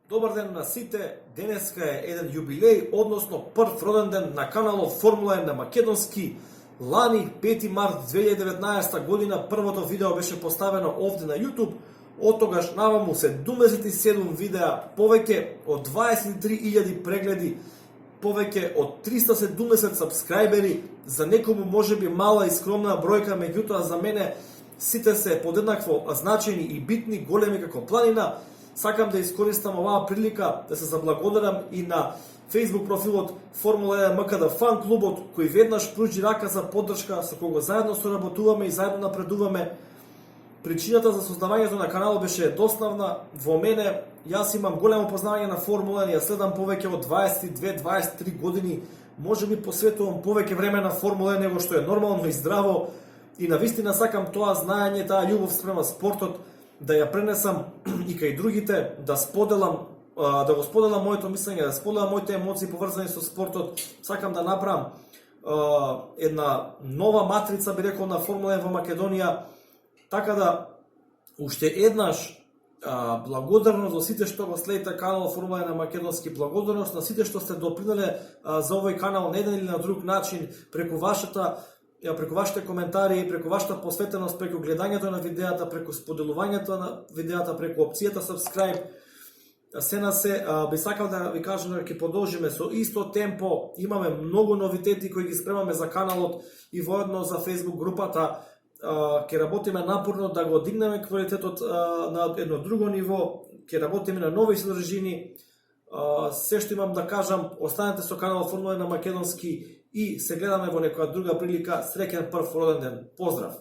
Добар ден на сите, денеска е еден јубилеј, односно прв роден ден на каналот Формула 1 на македонски. Лани, 5 март 2019 година, првото видео беше поставено овде на YouTube. Од тогаш наваму 77 видеа, повеќе од 23.000 прегледи, повеќе од 370 сабскрајбери. За некому можеби мала и скромна бројка, меѓутоа за мене сите се подеднакво значајни и битни, големи како планина. Сакам да искористам оваа прилика да се заблагодарам и на Facebook профилот Формула 1 МКД фан клубот, кој веднаш пружи рака за поддршка, со кого заедно соработуваме и заедно напредуваме. Причината за создавањето на каналот беше едноставна. Во мене, јас имам големо познавање на Формула 1, ја следам повеќе од 22-23 години, можеби посветувам повеќе време на Формула 1 него што е нормално и здраво, и навистина сакам тоа знаење, таа љубов спрема спортот да ја пренесам и кај другите, да споделам, да го споделам моето мислење, да споделам моите емоции поврзани со спортот. Сакам да направам една нова матрица, би рекол, на Формула 1 во Македонија. Така да, уште еднаш благодарност за сите што го следите канал Формула 1 на македонски, благодарност на сите што сте допринеле за овој канал на еден или на друг начин, преку вашите коментари, преку вашата посветеност, преку гледањето на видеата, преку споделувањето на видеата, преку опцијата subscribe. Се на се, би сакал да ви кажам дека ќе продолжиме со исто темпо. Имаме многу новитети кои ги спремаме за каналот и воедно за Facebook групата. Ќе работиме напорно да го дигнеме квалитетот на едно друго ниво, ќе работиме на нови содржини. Се што имам да кажам, останете со каналот Формула 1 на македонски и се гледаме во некоја друга прилика. Среќен прв роден ден. Поздрав!